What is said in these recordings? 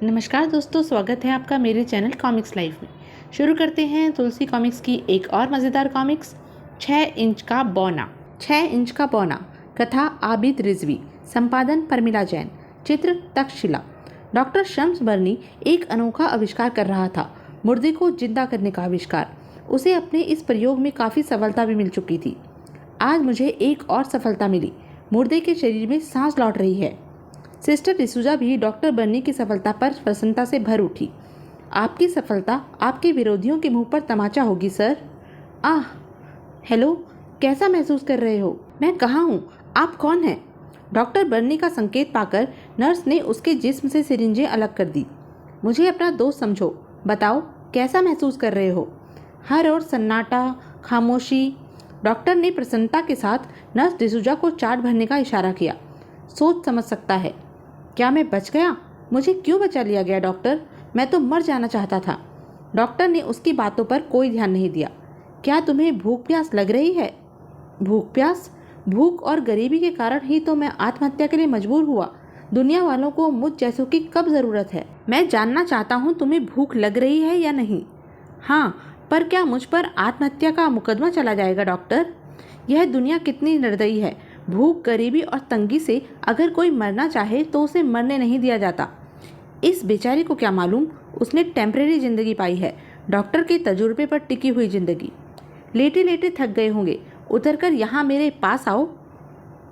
नमस्कार दोस्तों, स्वागत है आपका मेरे चैनल कॉमिक्स लाइफ में। शुरू करते हैं तुलसी कॉमिक्स की एक और मज़ेदार कॉमिक्स 6 इंच का बौना। 6 इंच का बौना, कथा आबिद रिजवी, संपादन परमिला जैन, चित्र तक्षशिला। डॉक्टर शम्स बर्नी एक अनोखा आविष्कार कर रहा था, मुर्दे को जिंदा करने का आविष्कार। उसे अपने इस प्रयोग में काफ़ी सफलता भी मिल चुकी थी। आज मुझे एक और सफलता मिली, मुर्दे के शरीर में सांस लौट रही है। सिस्टर डिसूजा भी डॉक्टर बर्नी की सफलता पर प्रसन्नता से भर उठी। आपकी सफलता आपके विरोधियों के मुंह पर तमाचा होगी सर। आह, हेलो, कैसा महसूस कर रहे हो? मैं कहाँ हूँ? आप कौन हैं? डॉक्टर बर्नी का संकेत पाकर नर्स ने उसके जिस्म से सिरिंजें अलग कर दी। मुझे अपना दोस्त समझो, बताओ कैसा महसूस कर रहे हो? हर ओर सन्नाटा, खामोशी। डॉक्टर ने प्रसन्नता के साथ नर्स डिसूजा को चार्ट भरने का इशारा किया। सोच समझ सकता है। क्या मैं बच गया? मुझे क्यों बचा लिया गया डॉक्टर? मैं तो मर जाना चाहता था। डॉक्टर ने उसकी बातों पर कोई ध्यान नहीं दिया। क्या तुम्हें भूख प्यास लग रही है? भूख प्यास? भूख और गरीबी के कारण ही तो मैं आत्महत्या के लिए मजबूर हुआ। दुनिया वालों को मुझ जैसों की कब ज़रूरत है? मैं जानना चाहता हूँ तुम्हें भूख लग रही है या नहीं। हाँ, पर क्या मुझ पर आत्महत्या का मुकदमा चला जाएगा डॉक्टर? यह दुनिया कितनी निर्दयी है। भूख, गरीबी और तंगी से अगर कोई मरना चाहे तो उसे मरने नहीं दिया जाता। इस बेचारे को क्या मालूम, उसने टेम्परेरी जिंदगी पाई है, डॉक्टर के तजुर्बे पर टिकी हुई जिंदगी। लेटे लेटे थक गए होंगे, उतरकर यहाँ मेरे पास आओ।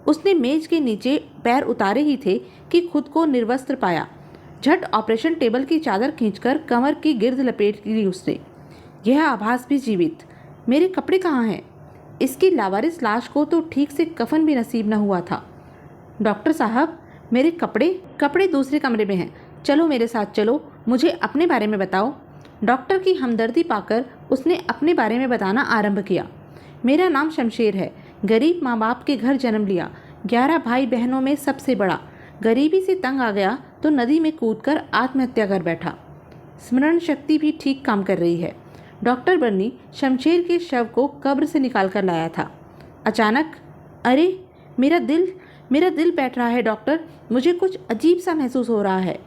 उसने मेज के नीचे पैर उतारे ही थे कि खुद को निर्वस्त्र पाया। झट ऑपरेशन टेबल की चादर खींचकर कमर की गिर्द लपेट ली उसने। यह आभास भी जीवित। मेरे कपड़े कहाँ हैं? इसकी लावारिस लाश को तो ठीक से कफन भी नसीब न हुआ था। डॉक्टर साहब, मेरे कपड़े दूसरे कमरे में हैं। चलो मेरे साथ चलो, मुझे अपने बारे में बताओ। डॉक्टर की हमदर्दी पाकर उसने अपने बारे में बताना आरंभ किया। मेरा नाम शमशेर है। गरीब माँ बाप के घर जन्म लिया। 11 भाई बहनों में सबसे बड़ा। गरीबी से तंग आ गया तो नदी में कूदकर आत्महत्या कर बैठा। स्मरण शक्ति भी ठीक काम कर रही है। डॉक्टर बर्नी शमशेर के शव को कब्र से निकाल कर लाया था। अचानक, अरे, मेरा दिल बैठ रहा है डॉक्टर। मुझे कुछ अजीब सा महसूस हो रहा है।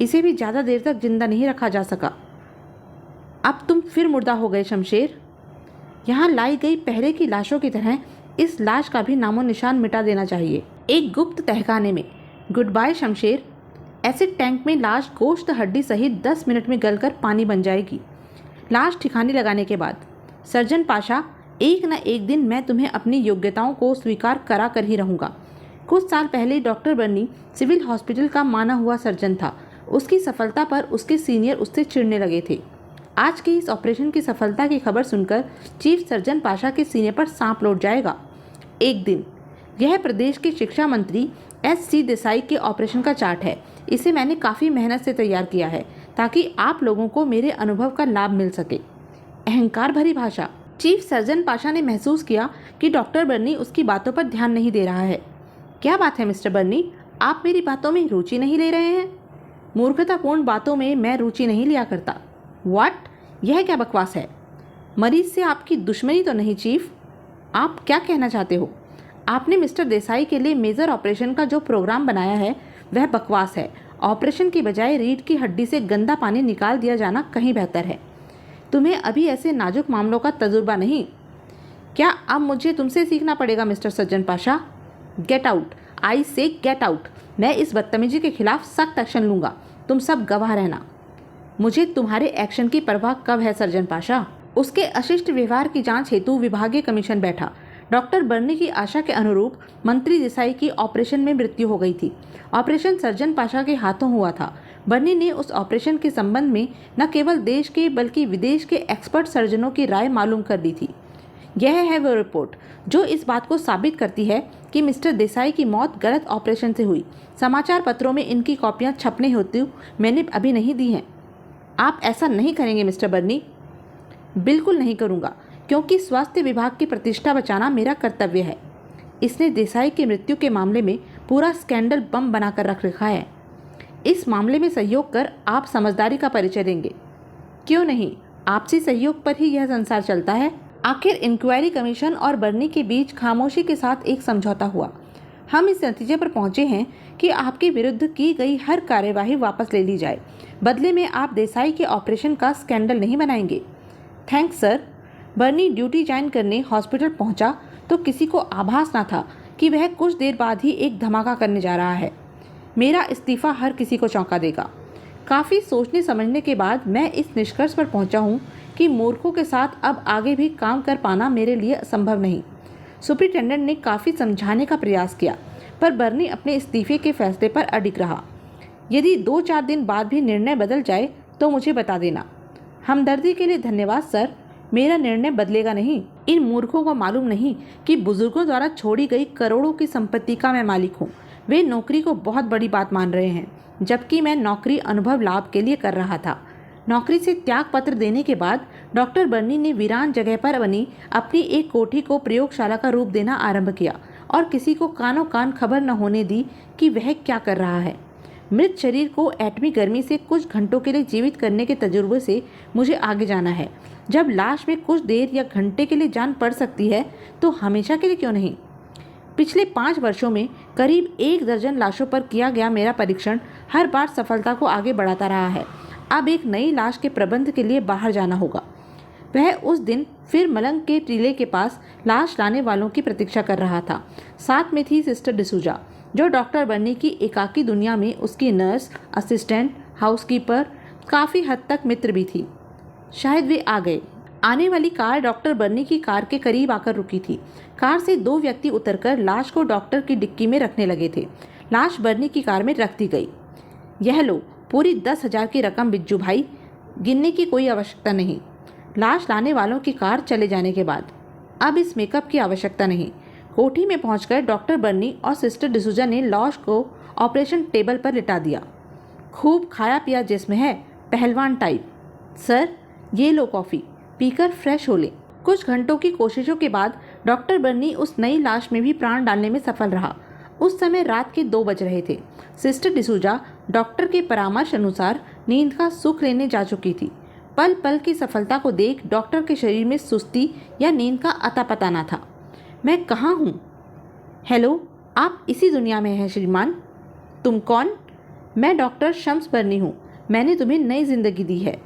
इसे भी ज़्यादा देर तक जिंदा नहीं रखा जा सका। अब तुम फिर मुर्दा हो गए शमशेर। यहाँ लाई गई पहले की लाशों की तरह इस लाश का भी नामो निशान मिटा देना चाहिए। एक गुप्त तहखाने में। Good bye Shamsher. Acid tank में लाश गोश्त हड्डी सहित 10 मिनट में गलकर पानी बन जाएगी। लाश ठिकाने लगाने के बाद, सर्जन पाशा, एक न एक दिन मैं तुम्हें अपनी योग्यताओं को स्वीकार करा कर ही रहूँगा। कुछ साल पहले डॉक्टर बर्नी सिविल हॉस्पिटल का माना हुआ सर्जन था। उसकी सफलता पर उसके सीनियर उससे चिढ़ने लगे थे। आज के इस ऑपरेशन की सफलता की खबर सुनकर चीफ सर्जन पाशा के सीने पर सांप लौट जाएगा एक दिन। यह प्रदेश के शिक्षा मंत्री SC देसाई के ऑपरेशन का चार्ट है। इसे मैंने काफ़ी मेहनत से तैयार किया है ताकि आप लोगों को मेरे अनुभव का लाभ मिल सके। अहंकार भरी भाषा। चीफ सर्जन पाशा ने महसूस किया कि डॉक्टर बर्नी उसकी बातों पर ध्यान नहीं दे रहा है। क्या बात है मिस्टर बर्नी, आप मेरी बातों में रुचि नहीं ले रहे हैं? मूर्खतापूर्ण बातों में मैं रुचि नहीं लिया करता। व्हाट? यह क्या बकवास है? मरीज से आपकी दुश्मनी तो नहीं चीफ? आप क्या कहना चाहते हो? आपने मिस्टर देसाई के लिए मेजर ऑपरेशन का जो प्रोग्राम बनाया है वह बकवास है। ऑपरेशन की बजाय रीढ़ की हड्डी से गंदा पानी निकाल दिया जाना कहीं बेहतर है। तुम्हें अभी ऐसे नाजुक मामलों का तजुर्बा नहीं। क्या अब मुझे तुमसे सीखना पड़ेगा mister surgeon Pasha? Get out, I say get out. मैं इस बदतमीजी के खिलाफ सख्त एक्शन लूँगा। तुम सब गवाह रहना। मुझे तुम्हारे एक्शन की परवाह कब है सर्जन पाशा? उसके अशिष्ट व्यवहार की जांच हेतु विभागीय कमीशन बैठा। डॉक्टर बर्नी की आशा के अनुरूप मंत्री देसाई की ऑपरेशन में मृत्यु हो गई थी। ऑपरेशन सर्जन पाशा के हाथों हुआ था। बर्नी ने उस ऑपरेशन के संबंध में न केवल देश के बल्कि विदेश के एक्सपर्ट सर्जनों की राय मालूम कर दी थी। यह है वो रिपोर्ट जो इस बात को साबित करती है कि मिस्टर देसाई की मौत गलत ऑपरेशन से हुई। समाचार पत्रों में इनकी कॉपियाँ छपने हेतु मैंने अभी नहीं दी हैं। आप ऐसा नहीं करेंगे मिस्टर बर्नी? बिल्कुल नहीं करूँगा, क्योंकि स्वास्थ्य विभाग की प्रतिष्ठा बचाना मेरा कर्तव्य है। इसने देसाई की मृत्यु के मामले में पूरा स्कैंडल बम बनाकर रख रखा है। इस मामले में सहयोग कर आप समझदारी का परिचय देंगे। क्यों नहीं, आपसी सहयोग पर ही यह संसार चलता है। आखिर इंक्वायरी कमीशन और बर्नी के बीच खामोशी के साथ एक समझौता हुआ। हम इस नतीजे पर पहुंचे हैं कि आपके विरुद्ध की गई हर कार्यवाही वापस ले ली जाए। बदले में आप देसाई के ऑपरेशन का स्कैंडल नहीं बनाएंगे। Thanks sir. Bernie duty join करने हॉस्पिटल पहुंचा तो किसी को आभास न था कि वह कुछ देर बाद ही एक धमाका करने जा रहा है। मेरा इस्तीफा हर किसी को चौंका देगा। काफ़ी सोचने समझने के बाद मैं इस निष्कर्ष पर पहुंचा हूं कि मूर्खों के साथ अब आगे भी काम कर पाना मेरे लिए असंभव नहीं। सुपरिटेंडेंट ने काफ़ी समझाने का प्रयास किया, पर बर्नी अपने इस्तीफे के फैसले पर अडिग रहा। यदि 2-4 दिन बाद भी निर्णय बदल जाए तो मुझे बता देना। हमदर्दी के लिए धन्यवाद सर। मेरा निर्णय बदलेगा नहीं। इन मूर्खों को मालूम नहीं कि बुजुर्गों द्वारा छोड़ी गई करोड़ों की संपत्ति का मैं मालिक हूँ। वे नौकरी को बहुत बड़ी बात मान रहे हैं, जबकि मैं नौकरी अनुभव लाभ के लिए कर रहा था। नौकरी से त्याग पत्र देने के बाद डॉक्टर बर्नी ने वीरान जगह पर बनी अपनी एक कोठी को प्रयोगशाला का रूप देना आरंभ किया और किसी को कानों कान खबर न होने दी कि वह क्या कर रहा है। मृत शरीर को एटमी गर्मी से कुछ घंटों के लिए जीवित करने के तजुर्बे से मुझे आगे जाना है। जब लाश में कुछ देर या घंटे के लिए जान पड़ सकती है तो हमेशा के लिए क्यों नहीं। पिछले 5 वर्षों में करीब 1 दर्जन लाशों पर किया गया मेरा परीक्षण हर बार सफलता को आगे बढ़ाता रहा है। अब एक नई लाश के प्रबंध के लिए बाहर जाना होगा। वह उस दिन फिर मलंग के टीले के पास लाश लाने वालों की प्रतीक्षा कर रहा था। साथ में थी सिस्टर डिसूजा, जो डॉक्टर बर्नी की एकाकी दुनिया में उसकी नर्स, असिस्टेंट, हाउसकीपर, काफ़ी हद तक मित्र भी थी। शायद वे आ गए। आने वाली कार डॉक्टर बर्नी की कार के करीब आकर रुकी थी। कार से 2 व्यक्ति उतरकर लाश को डॉक्टर की डिक्की में रखने लगे थे। लाश बर्नी की कार में रख दी गई। यह लो, पूरी 10,000 की रकम बिज्जू भाई, गिनने की कोई आवश्यकता नहीं। लाश लाने वालों की कार चले जाने के बाद अब इस मेकअप की आवश्यकता नहीं। कोठी में पहुंचकर डॉक्टर बर्नी और सिस्टर डिसूजा ने लाश को ऑपरेशन टेबल पर लिटा दिया। खूब खाया पिया जिस्म है, पहलवान टाइप। सर, ये लो कॉफ़ी, पीकर फ्रेश हो ले। कुछ घंटों की कोशिशों के बाद डॉक्टर बर्नी उस नई लाश में भी प्राण डालने में सफल रहा। उस समय रात के 2 बज रहे थे। सिस्टर डिसूजा डॉक्टर के परामर्श अनुसार नींद का सुख लेने जा चुकी थी। पल पल की सफलता को देख डॉक्टर के शरीर में सुस्ती या नींद का अता पता न था। मैं कहाँ हूँ? हेलो, आप इसी दुनिया में हैं श्रीमान। तुम कौन? मैं डॉक्टर शम्स बर्नी हूँ। मैंने तुम्हें नई जिंदगी दी है।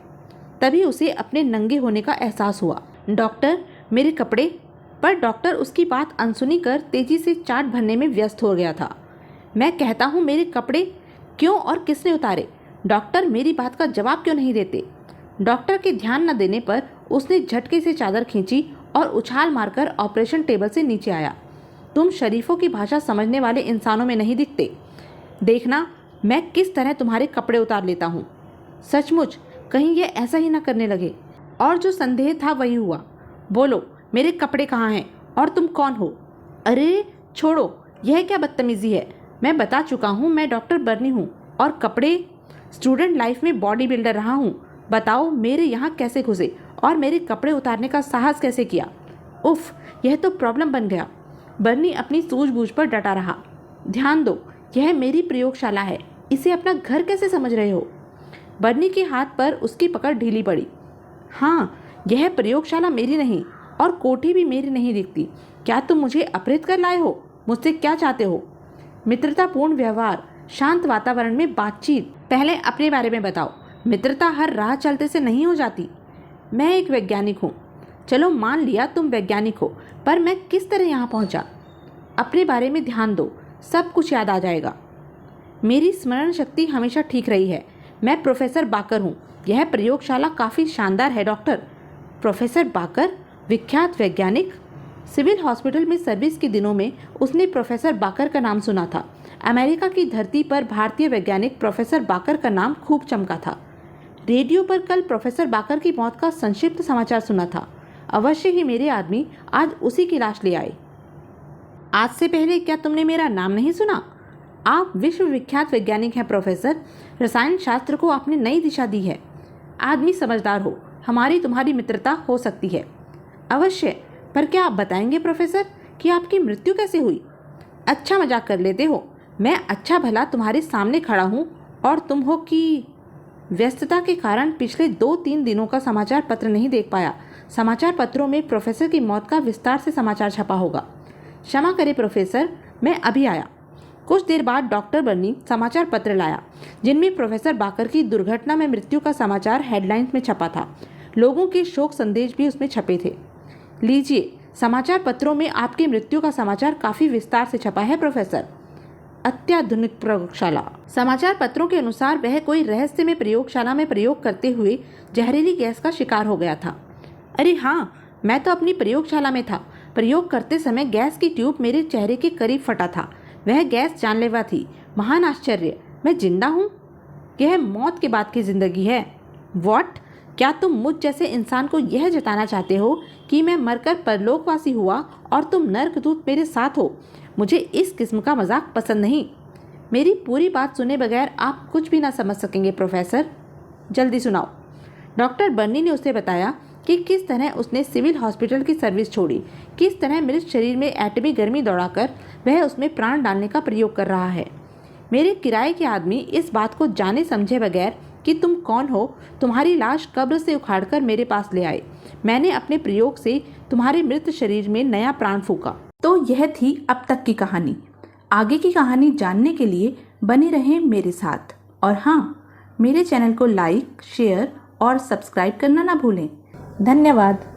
तभी उसे अपने नंगे होने का एहसास हुआ। डॉक्टर, मेरे कपड़े? पर डॉक्टर उसकी बात अनसुनी कर तेजी से चाट भरने में व्यस्त हो गया था। मैं कहता हूँ मेरे कपड़े क्यों और किसने उतारे? डॉक्टर मेरी बात का जवाब क्यों नहीं देते? डॉक्टर के ध्यान न देने पर उसने झटके से चादर खींची और उछाल मारकर ऑपरेशन टेबल से नीचे आया। तुम शरीफों की भाषा समझने वाले इंसानों में नहीं दिखते। देखना मैं किस तरह तुम्हारे कपड़े उतार लेता हूँ। सचमुच कहीं ये ऐसा ही ना करने लगे। और जो संदेह था वही हुआ। बोलो, मेरे कपड़े कहाँ हैं और तुम कौन हो? अरे छोड़ो, यह क्या बदतमीजी है। मैं बता चुका हूँ मैं डॉक्टर बर्नी हूँ। और कपड़े? स्टूडेंट लाइफ में बॉडी बिल्डर रहा हूँ। बताओ मेरे यहाँ कैसे घुसे और मेरे कपड़े उतारने का साहस कैसे किया? उफ, यह तो प्रॉब्लम बन गया। बर्नी अपनी सूझबूझ पर डटा रहा। ध्यान दो, यह मेरी प्रयोगशाला है। इसे अपना घर कैसे समझ रहे हो? बर्नी के हाथ पर उसकी पकड़ ढीली पड़ी। हाँ, यह प्रयोगशाला मेरी नहीं और कोठी भी मेरी नहीं दिखती। क्या तुम मुझे अपहृत कर लाए हो? मुझसे क्या चाहते हो? मित्रतापूर्ण व्यवहार, शांत वातावरण में बातचीत। पहले अपने बारे में बताओ। मित्रता हर राह चलते से नहीं हो जाती। मैं एक वैज्ञानिक हूँ। चलो मान लिया तुम वैज्ञानिक हो, पर मैं किस तरह यहाँ पहुँचा? अपने बारे में ध्यान दो, सब कुछ याद आ जाएगा। मेरी स्मरण शक्ति हमेशा ठीक रही है। मैं प्रोफेसर बाकर हूँ। यह प्रयोगशाला काफ़ी शानदार है डॉक्टर। प्रोफेसर बाकर, विख्यात वैज्ञानिक। सिविल हॉस्पिटल में सर्विस के दिनों में उसने प्रोफेसर बाकर का नाम सुना था। अमेरिका की धरती पर भारतीय वैज्ञानिक प्रोफेसर बाकर का नाम खूब चमका था। रेडियो पर कल प्रोफेसर बाकर की मौत का संक्षिप्त समाचार सुना था। अवश्य ही मेरे आदमी आज उसी की लाश ले आए। आज से पहले क्या तुमने मेरा नाम नहीं सुना? आप विश्वविख्यात वैज्ञानिक हैं प्रोफेसर। रसायन शास्त्र को आपने नई दिशा दी है। आदमी समझदार हो, हमारी तुम्हारी मित्रता हो सकती है। अवश्य, पर क्या आप बताएंगे प्रोफेसर कि आपकी मृत्यु कैसे हुई? अच्छा मजाक कर लेते हो। मैं अच्छा भला तुम्हारे सामने खड़ा हूँ और तुम हो कि... व्यस्तता के कारण पिछले 2-3 दिनों का समाचार पत्र नहीं देख पाया। समाचार पत्रों में प्रोफेसर की मौत का विस्तार से समाचार छपा होगा। क्षमा करें प्रोफेसर, मैं अभी आया। कुछ देर बाद डॉक्टर बर्नी समाचार पत्र लाया जिनमें प्रोफेसर बाकर की दुर्घटना में मृत्यु का समाचार हेडलाइंस में छपा था। लोगों के शोक संदेश भी उसमें छपे थे। लीजिए, समाचार पत्रों में आपकी मृत्यु का समाचार काफी विस्तार से छपा है प्रोफेसर। अत्याधुनिक प्रयोगशाला। समाचार पत्रों के अनुसार वह कोई रहस्यमय प्रयोगशाला में प्रयोग करते हुए जहरीली गैस का शिकार हो गया था। अरे हाँ, मैं तो अपनी प्रयोगशाला में था। प्रयोग करते समय गैस की ट्यूब मेरे चेहरे के करीब फटा था। वह गैस जानलेवा थी। महान आश्चर्य, मैं जिंदा हूँ। यह मौत के बाद की जिंदगी है। व्हाट? क्या तुम मुझ जैसे इंसान को यह जताना चाहते हो कि मैं मरकर परलोकवासी हुआ और तुम नरकदूत मेरे साथ हो? मुझे इस किस्म का मजाक पसंद नहीं। मेरी पूरी बात सुने बगैर आप कुछ भी ना समझ सकेंगे प्रोफेसर। जल्दी सुनाओ। डॉक्टर बर्नी ने उसे बताया कि किस तरह उसने सिविल हॉस्पिटल की सर्विस छोड़ी, किस तरह मृत शरीर में एटमी गर्मी दौड़ाकर वह उसमें प्राण डालने का प्रयोग कर रहा है। मेरे किराए के आदमी इस बात को जाने समझे बगैर कि तुम कौन हो, तुम्हारी लाश कब्र से उखाड़कर मेरे पास ले आए। मैंने अपने प्रयोग से तुम्हारे मृत शरीर में नया प्राण फूंका। तो यह थी अब तक की कहानी। आगे की कहानी जानने के लिए बने रहें मेरे साथ। और हाँ, मेरे चैनल को लाइक, शेयर और सब्सक्राइब करना ना भूलें। धन्यवाद।